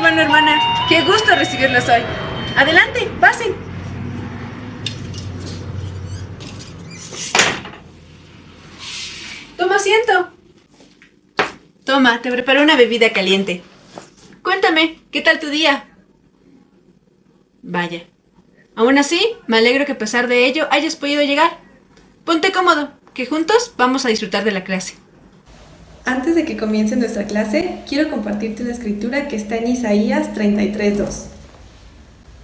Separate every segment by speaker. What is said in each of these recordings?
Speaker 1: hermano, hermana. Qué gusto recibirlos hoy. Adelante, pasen. Toma asiento. Toma, te preparé una bebida caliente. Cuéntame, ¿qué tal tu día? Vaya. Aún así, me alegro que a pesar de ello hayas podido llegar. Ponte cómodo, que juntos vamos a disfrutar de la clase.
Speaker 2: Antes de que comience nuestra clase, quiero compartirte una escritura que está en Isaías 33:2.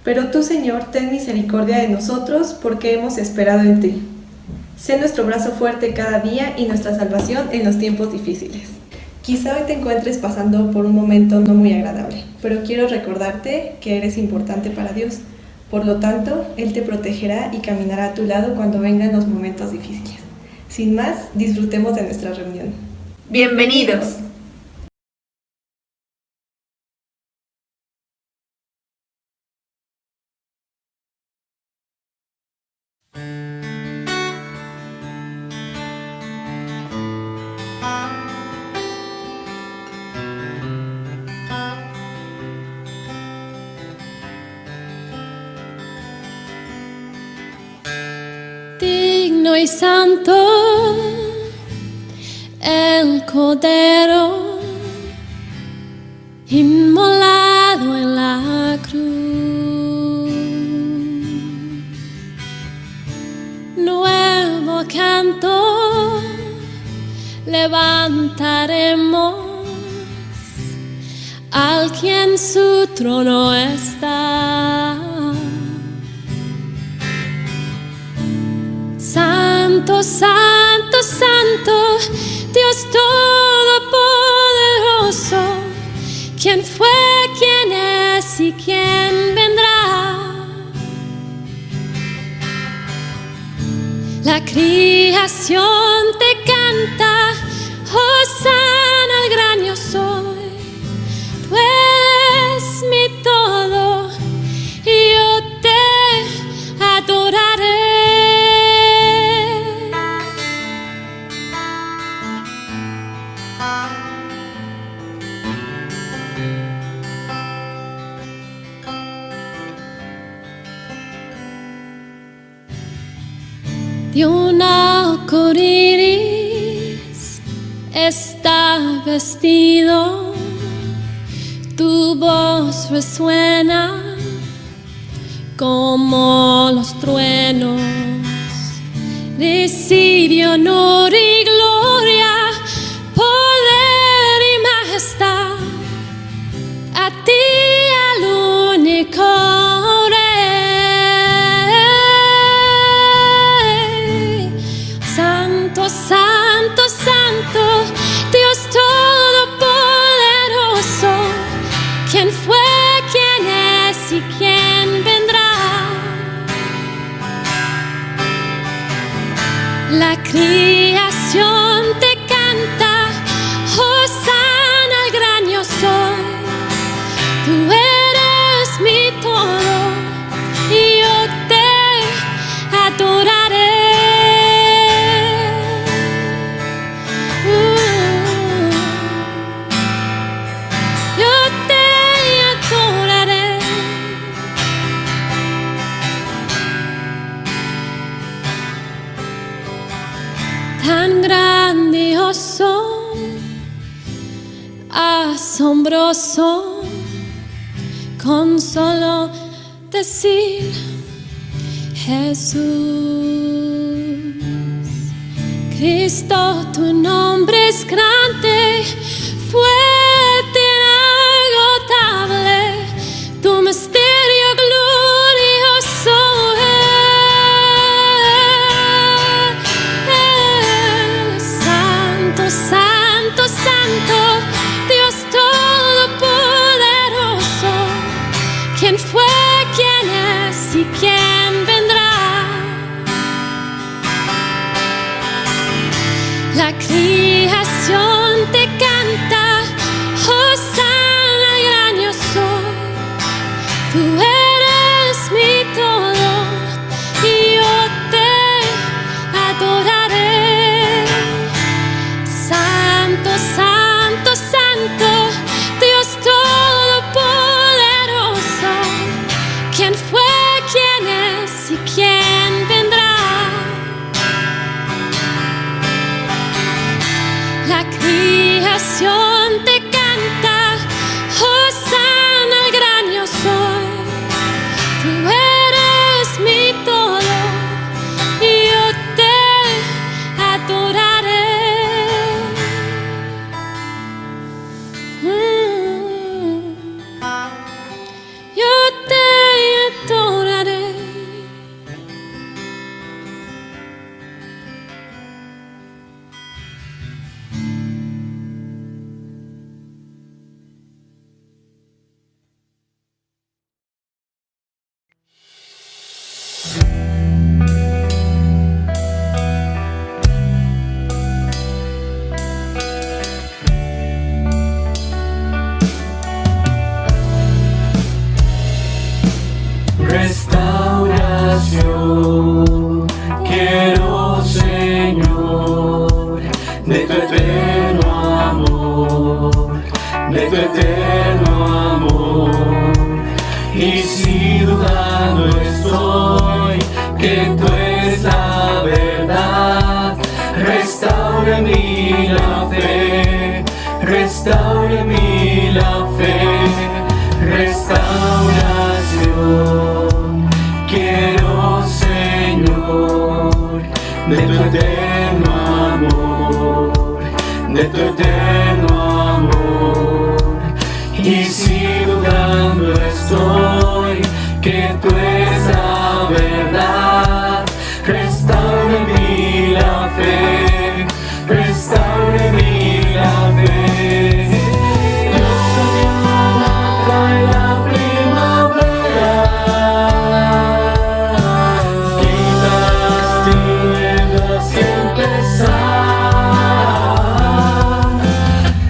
Speaker 2: Pero tú, Señor, ten misericordia de nosotros porque hemos esperado en ti. Sé nuestro brazo fuerte cada día y nuestra salvación en los tiempos difíciles. Quizá hoy te encuentres pasando por un momento no muy agradable, pero quiero recordarte que eres importante para Dios. Por lo tanto, Él te protegerá y caminará a tu lado cuando vengan los momentos difíciles. Sin más, disfrutemos de nuestra reunión.
Speaker 1: Bienvenidos.
Speaker 3: Digno y santo el Cordero inmolado en la cruz. Nuevo canto levantaremos al quien su trono está. Santo, santo, santo, Dios todopoderoso, ¿quién fue, quién es y quién vendrá? La creación te canta, Hosana al gran yo soy. Tú eres mi todo y yo te adoraré. De un arco iris está vestido, tu voz resuena como los truenos. Recibe honor y gloria, poder y majestad a ti, al único Rey. Santo, santo, santo, Dios todopoderoso, ¿quién fue, quién es y quién vendrá? La creación te canta, Hosana al gran yo soy. Tú eres mi todo y yo te adoraré. Yo te adoraré. Tan grandioso, asombroso, con solo decir Jesús. Cristo, tu nombre es grande, fuerte, inagotable, tu misterio glorioso es. Santo, santo, santo, Dios todopoderoso, ¿quién fue, quién es y quién vendrá? La creación te canta,
Speaker 4: restauración. Quiero, Señor, de tu eterno amor, de tu eterno amor. Y si dudando estoy que tú es la verdad, restaura en mí la fe, restaura en mí la fe, restauración. Quiero, Señor, de tu eterno amor, de tu eterno amor. Y si dudando estoy que tú es la verdad, restaura en mí la fe, restaura en mí la fe. Dios mío, trae la primavera, quita las tinieblas y empezar.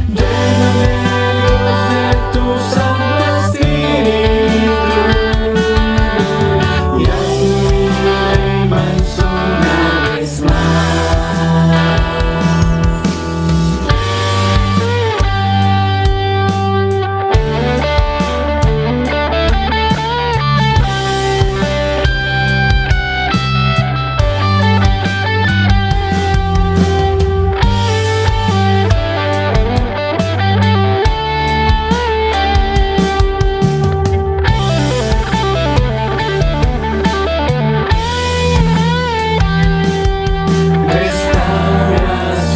Speaker 4: Lléname, Dios, de tu Santo Espíritu, y haz mi manso una vez más.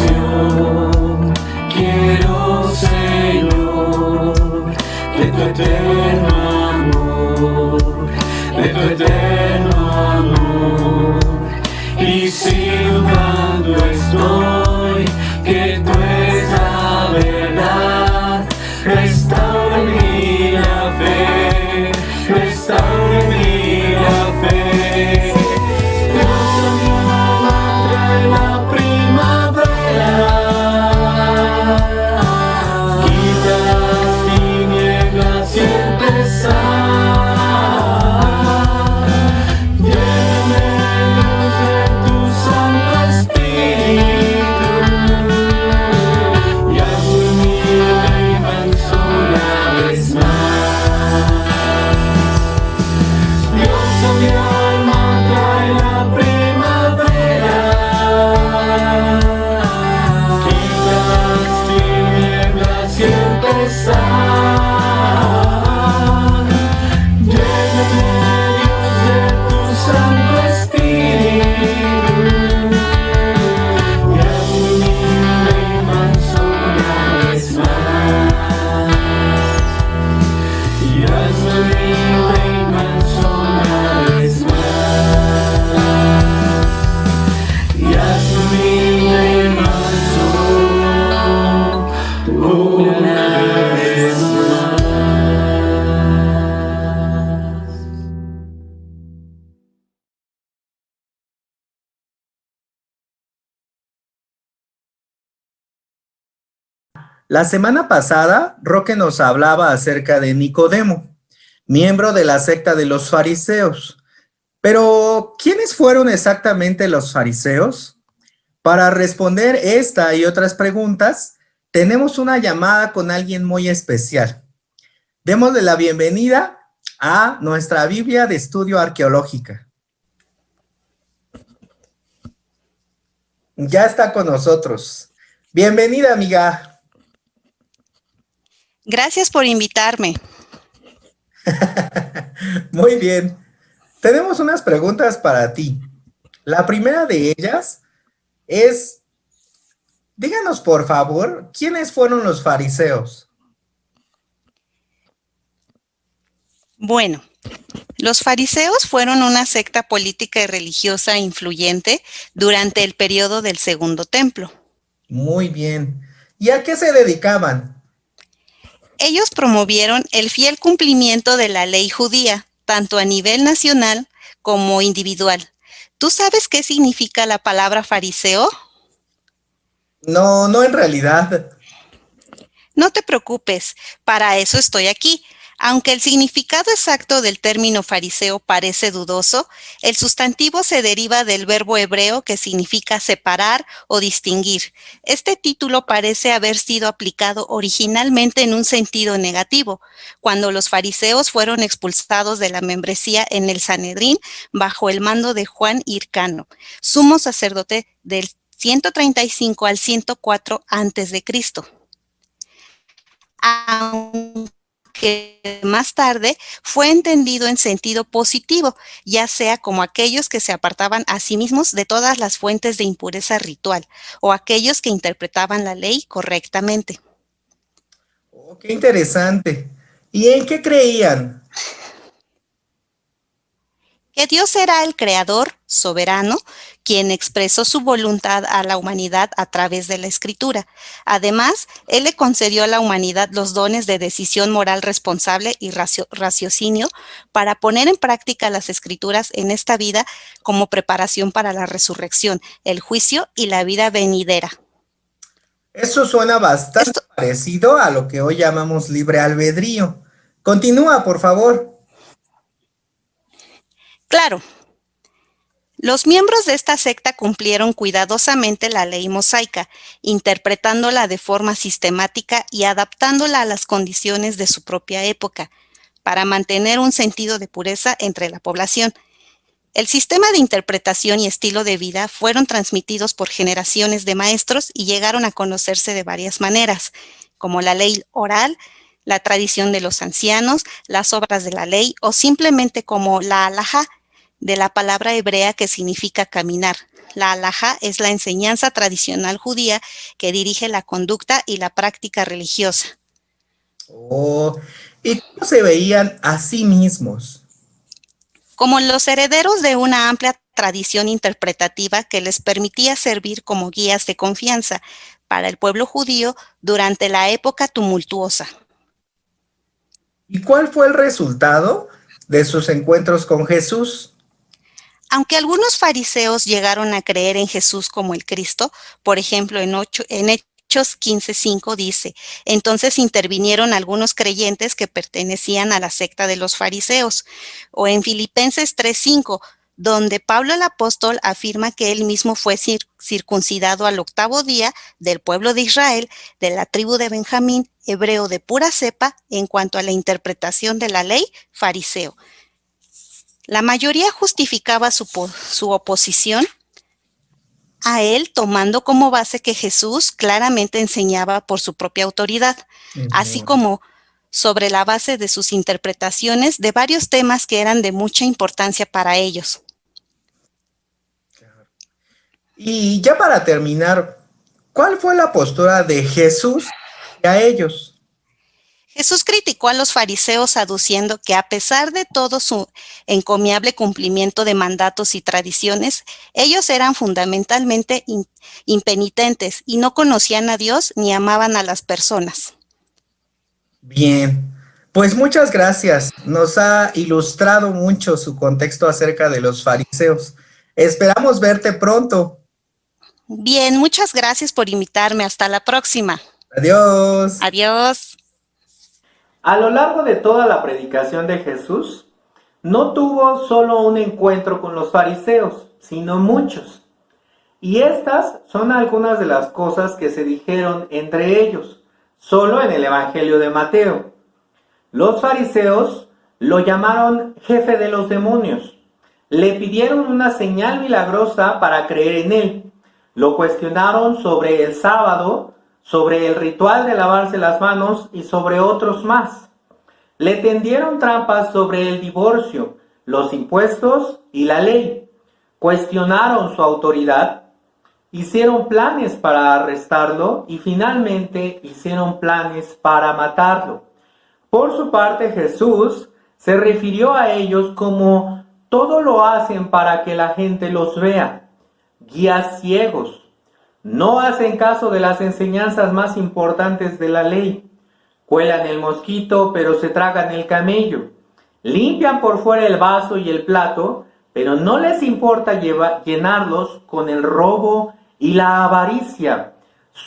Speaker 4: Restauración, quiero, Señor, de tu eterno amor, de tu eterno amor. Y si dudando estoy que tú es la verdad, restaura en mí la fe, restaura en mí la fe. Dios mío, trae la primavera, quita las tinieblas y empezar. Lléname, Dios, de tu Santo Espíritu, y haz humilde y manso una vez más. Dios a mi alma trae la primavera, quita las tinieblas y empezar. Lléname, Dios, de tu Santo Espíritu, y haz humilde y manso una vez más. Y hazme humilde y manso una vez más. Y hazme humilde y manso una vez más.
Speaker 5: La semana pasada, Roque nos hablaba acerca de Nicodemo, miembro de la secta de los fariseos. Pero, ¿quiénes fueron exactamente los fariseos? Para responder esta y otras preguntas, tenemos una llamada con alguien muy especial. Démosle la bienvenida a nuestra Biblia de Estudio Arqueológica. Ya está con nosotros. Bienvenida, amiga.
Speaker 6: Gracias por invitarme.
Speaker 5: Muy bien. Tenemos unas preguntas para ti. La primera de ellas es, díganos por favor, ¿quiénes fueron los fariseos?
Speaker 6: Bueno, los fariseos fueron una secta política y religiosa influyente durante el periodo del Segundo Templo.
Speaker 5: Muy bien. ¿Y a qué se dedicaban?
Speaker 6: Ellos promovieron el fiel cumplimiento de la ley judía, tanto a nivel nacional como individual. ¿Tú sabes qué significa la palabra fariseo?
Speaker 5: No en realidad.
Speaker 6: No te preocupes, para eso estoy aquí. Aunque el significado exacto del término fariseo parece dudoso, el sustantivo se deriva del verbo hebreo que significa separar o distinguir. Este título parece haber sido aplicado originalmente en un sentido negativo, cuando los fariseos fueron expulsados de la membresía en el Sanedrín bajo el mando de Juan Hircano, sumo sacerdote del 135 al 104 a.C. Que más tarde fue entendido en sentido positivo, ya sea como aquellos que se apartaban a sí mismos de todas las fuentes de impureza ritual, o aquellos que interpretaban la ley correctamente.
Speaker 5: Oh, qué interesante. ¿Y en qué creían?
Speaker 6: Que Dios era el creador soberano, quien expresó su voluntad a la humanidad a través de la Escritura. Además, Él le concedió a la humanidad los dones de decisión moral responsable y raciocinio para poner en práctica las Escrituras en esta vida como preparación para la resurrección, el juicio y la vida venidera.
Speaker 5: Eso suena bastante parecido a lo que hoy llamamos libre albedrío. Continúa, por favor.
Speaker 6: Claro. Los miembros de esta secta cumplieron cuidadosamente la ley mosaica, interpretándola de forma sistemática y adaptándola a las condiciones de su propia época, para mantener un sentido de pureza entre la población. El sistema de interpretación y estilo de vida fueron transmitidos por generaciones de maestros y llegaron a conocerse de varias maneras, como la ley oral, la tradición de los ancianos, las obras de la ley o simplemente como la halajá, de la palabra hebrea que significa caminar. La halajá es la enseñanza tradicional judía que dirige la conducta y la práctica religiosa.
Speaker 5: Oh, ¿y cómo se veían a sí mismos?
Speaker 6: Como los herederos de una amplia tradición interpretativa que les permitía servir como guías de confianza para el pueblo judío durante la época tumultuosa.
Speaker 5: ¿Y cuál fue el resultado de sus encuentros con Jesús?
Speaker 6: Aunque algunos fariseos llegaron a creer en Jesús como el Cristo, por ejemplo, en Hechos 15:5 dice, entonces intervinieron algunos creyentes que pertenecían a la secta de los fariseos, o en Filipenses 3:5, donde Pablo el apóstol afirma que él mismo fue circuncidado al 8º día del pueblo de Israel, de la tribu de Benjamín, hebreo de pura cepa en cuanto a la interpretación de la ley fariseo. La mayoría justificaba su oposición a él tomando como base que Jesús claramente enseñaba por su propia autoridad, así como sobre la base de sus interpretaciones de varios temas que eran de mucha importancia para ellos.
Speaker 5: Y ya para terminar, ¿cuál fue la postura de Jesús a ellos?
Speaker 6: Jesús criticó a los fariseos aduciendo que a pesar de todo su encomiable cumplimiento de mandatos y tradiciones, ellos eran fundamentalmente impenitentes y no conocían a Dios ni amaban a las personas.
Speaker 5: Bien, pues muchas gracias. Nos ha ilustrado mucho su contexto acerca de los fariseos. Esperamos verte pronto.
Speaker 6: Bien, muchas gracias por invitarme. Hasta la próxima.
Speaker 5: Adiós.
Speaker 6: Adiós.
Speaker 7: A lo largo de toda la predicación de Jesús, no tuvo solo un encuentro con los fariseos, sino muchos. Y estas son algunas de las cosas que se dijeron entre ellos, solo en el Evangelio de Mateo. Los fariseos lo llamaron jefe de los demonios. Le pidieron una señal milagrosa para creer en él. Lo cuestionaron sobre el sábado, sobre el ritual de lavarse las manos y sobre otros más. Le tendieron trampas sobre el divorcio, los impuestos y la ley. Cuestionaron su autoridad, hicieron planes para arrestarlo y finalmente hicieron planes para matarlo. Por su parte, Jesús se refirió a ellos como todo lo hacen para que la gente los vea, guías ciegos. No hacen caso de las enseñanzas más importantes de la ley. Cuelan el mosquito, pero se tragan el camello. Limpian por fuera el vaso y el plato, pero no les importa llenarlos con el robo y la avaricia.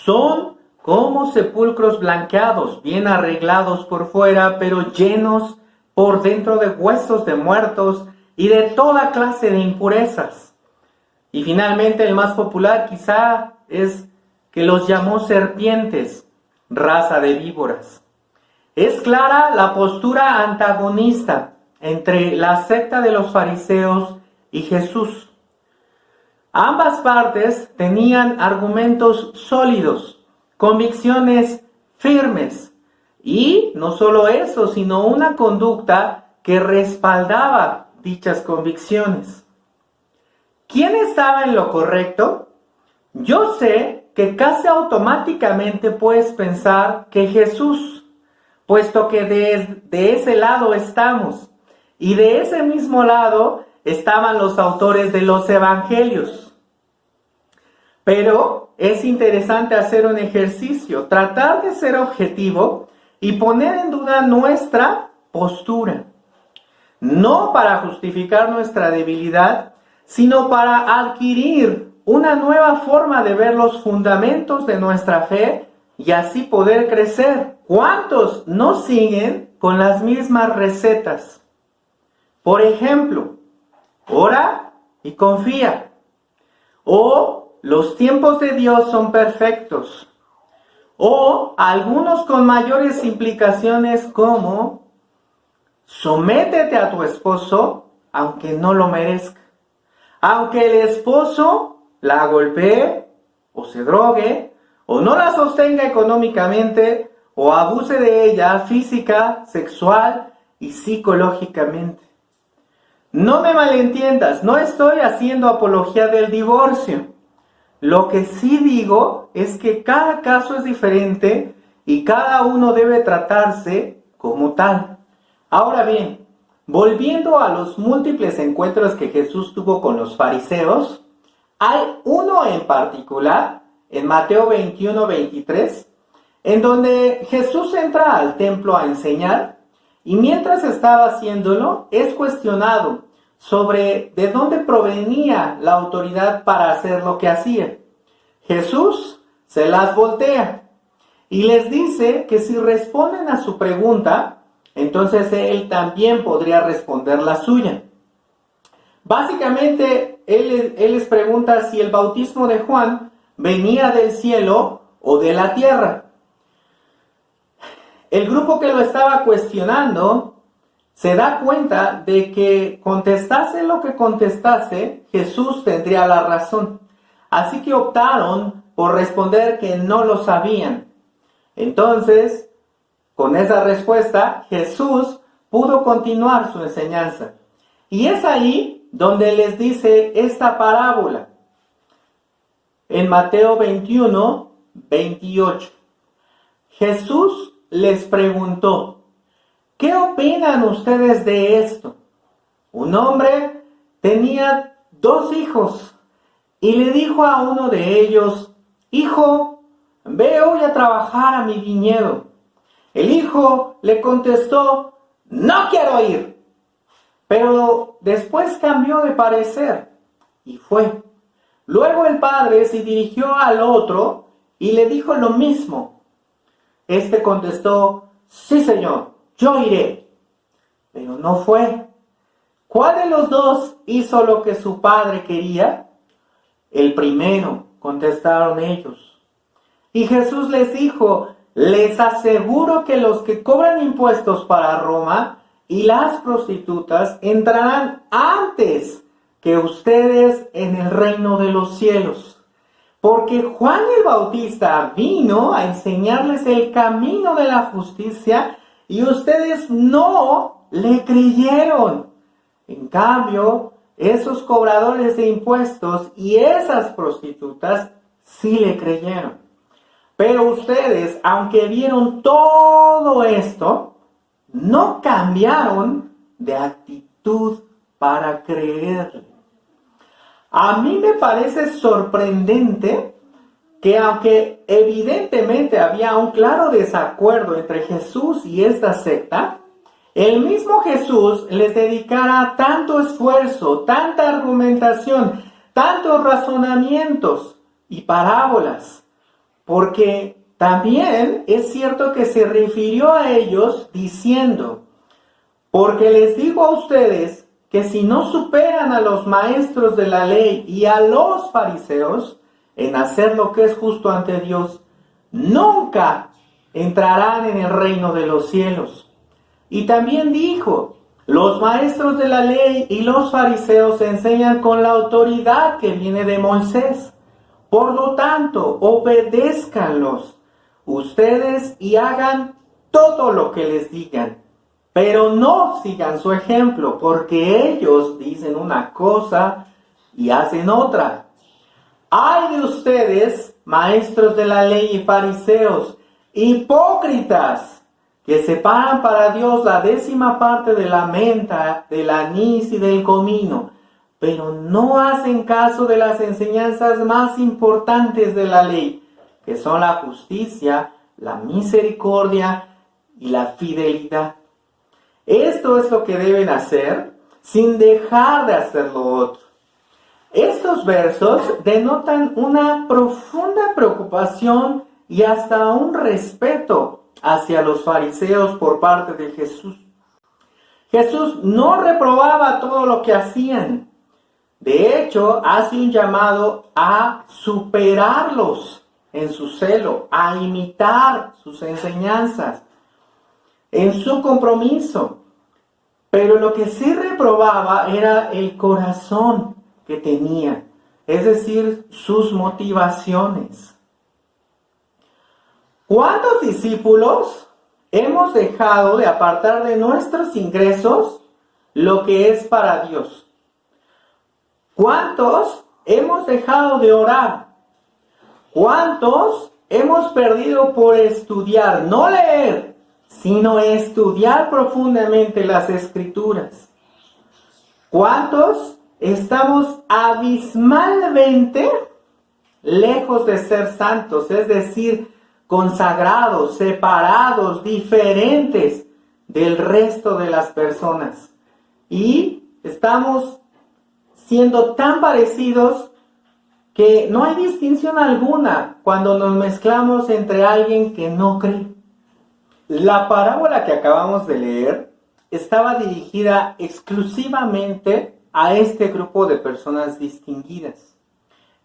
Speaker 7: Son como sepulcros blanqueados, bien arreglados por fuera, pero llenos por dentro de huesos de muertos y de toda clase de impurezas. Y finalmente el más popular quizá es que los llamó serpientes, raza de víboras. Es clara la postura antagonista entre la secta de los fariseos y Jesús. Ambas partes tenían argumentos sólidos, convicciones firmes, y no solo eso, sino una conducta que respaldaba dichas convicciones. ¿Quién estaba en lo correcto? Yo sé que casi automáticamente puedes pensar que Jesús, puesto que de ese lado estamos, y de ese mismo lado estaban los autores de los evangelios. Pero es interesante hacer un ejercicio, tratar de ser objetivo y poner en duda nuestra postura. No para justificar nuestra debilidad, sino para adquirir una nueva forma de ver los fundamentos de nuestra fe y así poder crecer. ¿Cuántos nos siguen con las mismas recetas? Por ejemplo, ora y confía. O los tiempos de Dios son perfectos. O algunos con mayores implicaciones como sométete a tu esposo aunque no lo merezca. Aunque el esposo la golpee o se drogue o no la sostenga económicamente o abuse de ella física, sexual y psicológicamente. No me malentiendas, no estoy haciendo apología del divorcio. Lo que sí digo es que cada caso es diferente y cada uno debe tratarse como tal. Ahora bien, volviendo a los múltiples encuentros que Jesús tuvo con los fariseos, hay uno en particular, en Mateo 21-23, en donde Jesús entra al templo a enseñar y mientras estaba haciéndolo es cuestionado sobre de dónde provenía la autoridad para hacer lo que hacía. Jesús se las voltea y les dice que si responden a su pregunta, entonces él también podría responder la suya. Básicamente, él les pregunta si el bautismo de Juan venía del cielo o de la tierra. El grupo que lo estaba cuestionando se da cuenta de que contestase lo que contestase, Jesús tendría la razón. Así que optaron por responder que no lo sabían. Entonces, con esa respuesta, Jesús pudo continuar su enseñanza. Y es ahí donde les dice esta parábola. En Mateo 21-28. Jesús les preguntó, ¿qué opinan ustedes de esto? Un hombre tenía 2 hijos y le dijo a uno de ellos, hijo, ve hoy a trabajar a mi viñedo. El hijo le contestó, no quiero ir. Pero después cambió de parecer y fue. Luego el padre se dirigió al otro y le dijo lo mismo. Este contestó, sí señor, yo iré. Pero no fue. ¿Cuál de los 2 hizo lo que su padre quería? El primero, contestaron ellos. Y Jesús les dijo, les aseguro que los que cobran impuestos para Roma y las prostitutas entrarán antes que ustedes en el reino de los cielos. Porque Juan el Bautista vino a enseñarles el camino de la justicia y ustedes no le creyeron. En cambio, esos cobradores de impuestos y esas prostitutas sí le creyeron. Pero ustedes, aunque vieron todo esto, no cambiaron de actitud para creerle. A mí me parece sorprendente que aunque evidentemente había un claro desacuerdo entre Jesús y esta secta, el mismo Jesús les dedicara tanto esfuerzo, tanta argumentación, tantos razonamientos y parábolas, porque también es cierto que se refirió a ellos diciendo: porque les digo a ustedes que si no superan a los maestros de la ley y a los fariseos en hacer lo que es justo ante Dios, nunca entrarán en el reino de los cielos. Y también dijo: los maestros de la ley y los fariseos enseñan con la autoridad que viene de Moisés. Por lo tanto, obedézcanlos ustedes y hagan todo lo que les digan. Pero no sigan su ejemplo, porque ellos dicen una cosa y hacen otra. ¡Ay de ustedes, maestros de la ley y fariseos, hipócritas, que separan para Dios la 10ª parte de la menta, del anís y del comino, pero no hacen caso de las enseñanzas más importantes de la ley, que son la justicia, la misericordia y la fidelidad? Esto es lo que deben hacer sin dejar de hacer lo otro. Estos versos denotan una profunda preocupación y hasta un respeto hacia los fariseos por parte de Jesús. Jesús no reprobaba todo lo que hacían. De hecho, hace un llamado a superarlos en su celo, a imitar sus enseñanzas, en su compromiso. Pero lo que sí reprobaba era el corazón que tenía, es decir, sus motivaciones. ¿Cuántos discípulos hemos dejado de apartar de nuestros ingresos lo que es para Dios? ¿Cuántos hemos dejado de orar? ¿Cuántos hemos perdido por estudiar, no leer, sino estudiar profundamente las Escrituras? ¿Cuántos estamos abismalmente lejos de ser santos, es decir, consagrados, separados, diferentes del resto de las personas? Y estamos siendo tan parecidos que no hay distinción alguna cuando nos mezclamos entre alguien que no cree. La parábola que acabamos de leer estaba dirigida exclusivamente a este grupo de personas distinguidas.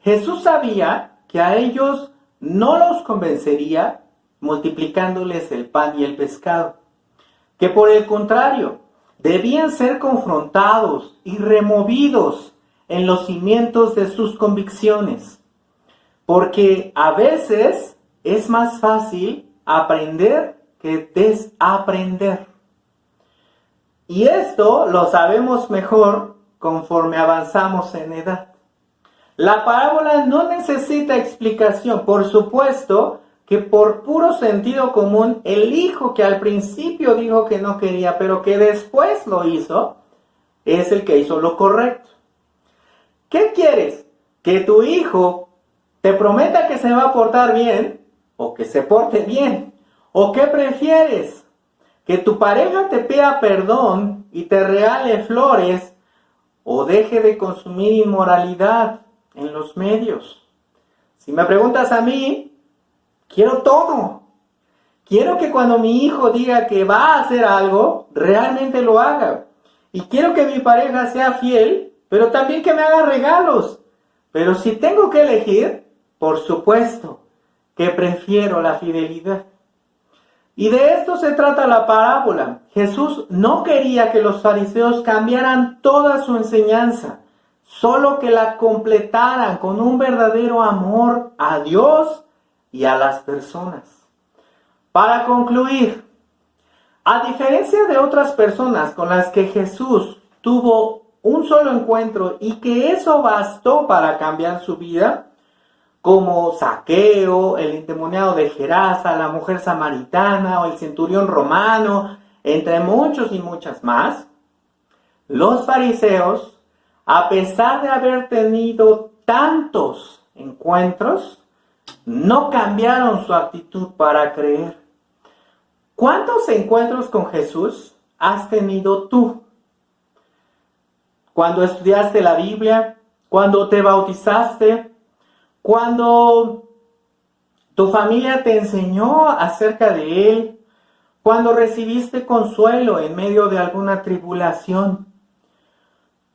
Speaker 7: Jesús sabía que a ellos no los convencería multiplicándoles el pan y el pescado, que por el contrario, debían ser confrontados y removidos en los cimientos de sus convicciones, porque a veces es más fácil aprender que desaprender. Y esto lo sabemos mejor conforme avanzamos en edad. La parábola no necesita explicación. Por supuesto que por puro sentido común, el hijo que al principio dijo que no quería, pero que después lo hizo, es el que hizo lo correcto. ¿Qué quieres? ¿Que tu hijo te prometa que se va a portar bien o que se porte bien? ¿O qué prefieres? ¿Que tu pareja te pida perdón y te regale flores o deje de consumir inmoralidad en los medios? Si me preguntas a mí, quiero todo. Quiero que cuando mi hijo diga que va a hacer algo, realmente lo haga. Y quiero que mi pareja sea fiel, pero también que me haga regalos. Pero si tengo que elegir, por supuesto que prefiero la fidelidad. Y de esto se trata la parábola. Jesús no quería que los fariseos cambiaran toda su enseñanza, solo que la completaran con un verdadero amor a Dios y a las personas. Para concluir, a diferencia de otras personas con las que Jesús tuvo un solo encuentro y que eso bastó para cambiar su vida, como Zaqueo, el endemoniado de Gerasa, la mujer samaritana o el centurión romano, entre muchos y muchas más, los fariseos, a pesar de haber tenido tantos encuentros, no cambiaron su actitud para creer. ¿Cuántos encuentros con Jesús has tenido tú? Cuando estudiaste la Biblia, cuando te bautizaste, cuando Tu familia te enseñó acerca de Él cuando recibiste consuelo en medio de alguna tribulación.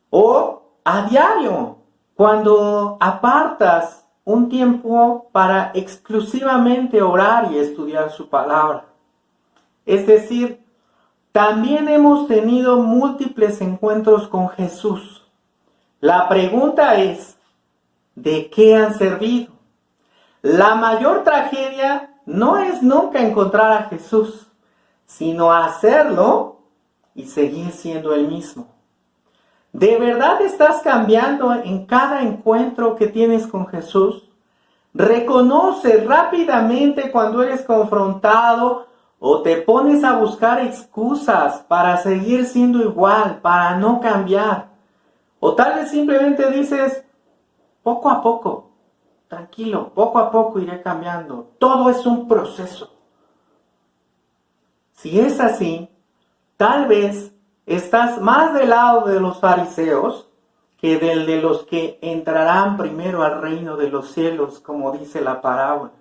Speaker 7: O a diario, cuando apartas un tiempo para exclusivamente orar y estudiar su palabra. Es decir, también hemos tenido múltiples encuentros con Jesús. La pregunta es, ¿de qué han servido? La mayor tragedia no es nunca encontrar a Jesús, sino hacerlo y seguir siendo el mismo. ¿De verdad estás cambiando en cada encuentro que tienes con Jesús? Reconoce rápidamente cuando eres confrontado o te pones a buscar excusas para seguir siendo igual, para no cambiar. O tal vez simplemente dices, poco a poco, tranquilo, poco a poco iré cambiando. Todo es un proceso. Si es así, tal vez estás más del lado de los fariseos que del de los que entrarán primero al reino de los cielos, como dice la parábola.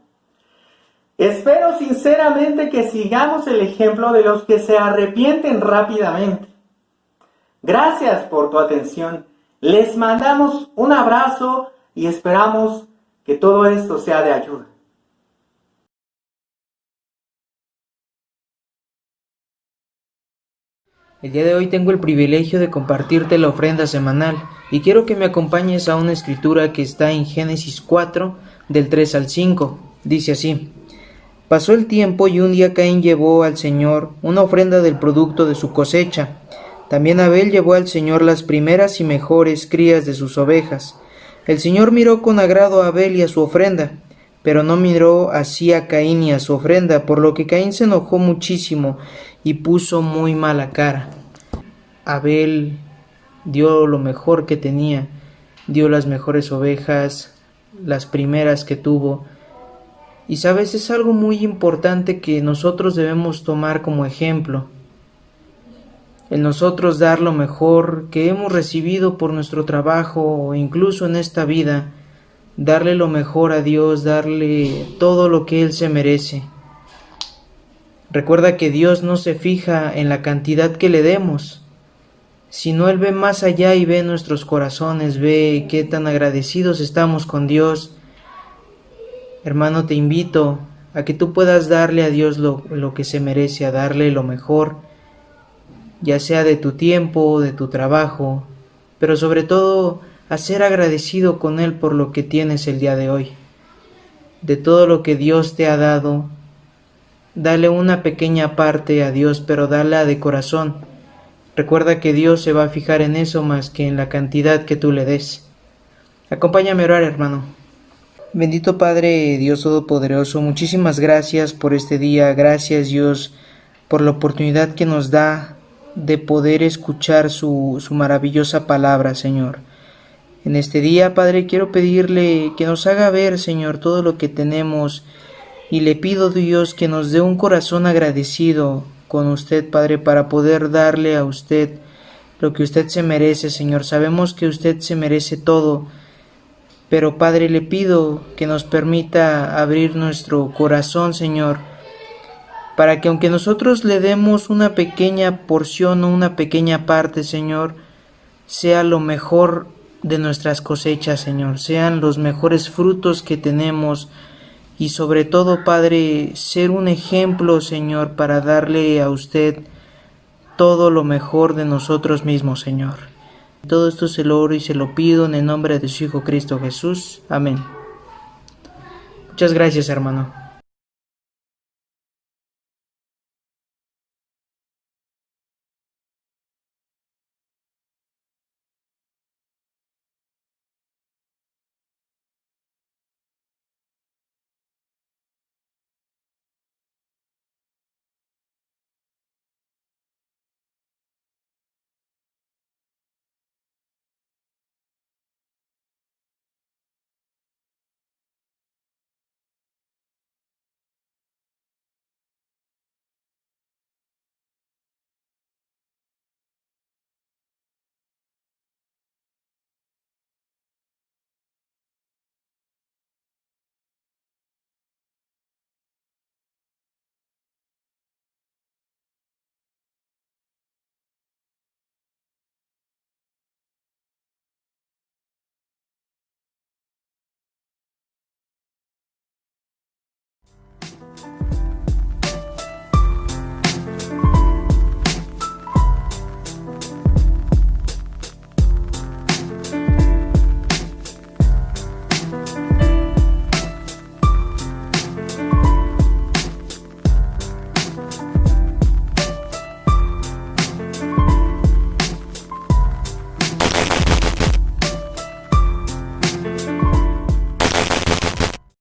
Speaker 7: Espero sinceramente que sigamos el ejemplo de los que se arrepienten rápidamente. Gracias por tu atención. Les mandamos un abrazo y esperamos que todo esto sea de ayuda.
Speaker 8: El día de hoy tengo el privilegio de compartirte la ofrenda semanal y quiero que me acompañes a una escritura que está en Génesis 4, del 3 al 5. Dice así: Pasó el tiempo y un día Caín llevó al Señor una ofrenda del producto de su cosecha. También Abel llevó al Señor las primeras y mejores crías de sus ovejas. El Señor miró con agrado a Abel y a su ofrenda, pero no miró así a Caín y a su ofrenda, por lo que Caín se enojó muchísimo y puso muy mala cara. Abel dio lo mejor que tenía, dio las mejores ovejas, las primeras que tuvo. Y sabes, es algo muy importante que nosotros debemos tomar como ejemplo. El nosotros dar lo mejor que hemos recibido por nuestro trabajo o incluso en esta vida, darle lo mejor a Dios, darle todo lo que Él se merece. Recuerda que Dios no se fija en la cantidad que le demos, sino Él ve más allá y ve nuestros corazones, ve qué tan agradecidos estamos con Dios. Hermano, te invito a que tú puedas darle a Dios lo que se merece, a darle lo mejor, ya sea de tu tiempo, de tu trabajo, pero sobre todo a ser agradecido con Él por lo que tienes el día de hoy. De todo lo que Dios te ha dado, dale una pequeña parte a Dios, pero dala de corazón. Recuerda que Dios se va a fijar en eso más que en la cantidad que tú le des. Acompáñame a orar, hermano. Bendito Padre, Dios Todopoderoso, muchísimas gracias por este día. Gracias, Dios, por la oportunidad que nos da de poder escuchar su maravillosa palabra, Señor. En este día, Padre, quiero pedirle que nos haga ver, Señor, todo lo que tenemos. Y le pido, Dios, que nos dé un corazón agradecido con usted, Padre, para poder darle a usted lo que usted se merece, Señor. Sabemos que usted se merece todo, pero, Padre, le pido que nos permita abrir nuestro corazón, Señor, para que aunque nosotros le demos una pequeña porción o una pequeña parte, Señor, sea lo mejor de nuestras cosechas, Señor, sean los mejores frutos que tenemos. Y sobre todo, Padre, ser un ejemplo, Señor, para darle a usted todo lo mejor de nosotros mismos, Señor. Todo esto se lo oro y se lo pido en el nombre de su Hijo Cristo Jesús. Amén. Muchas gracias, hermano.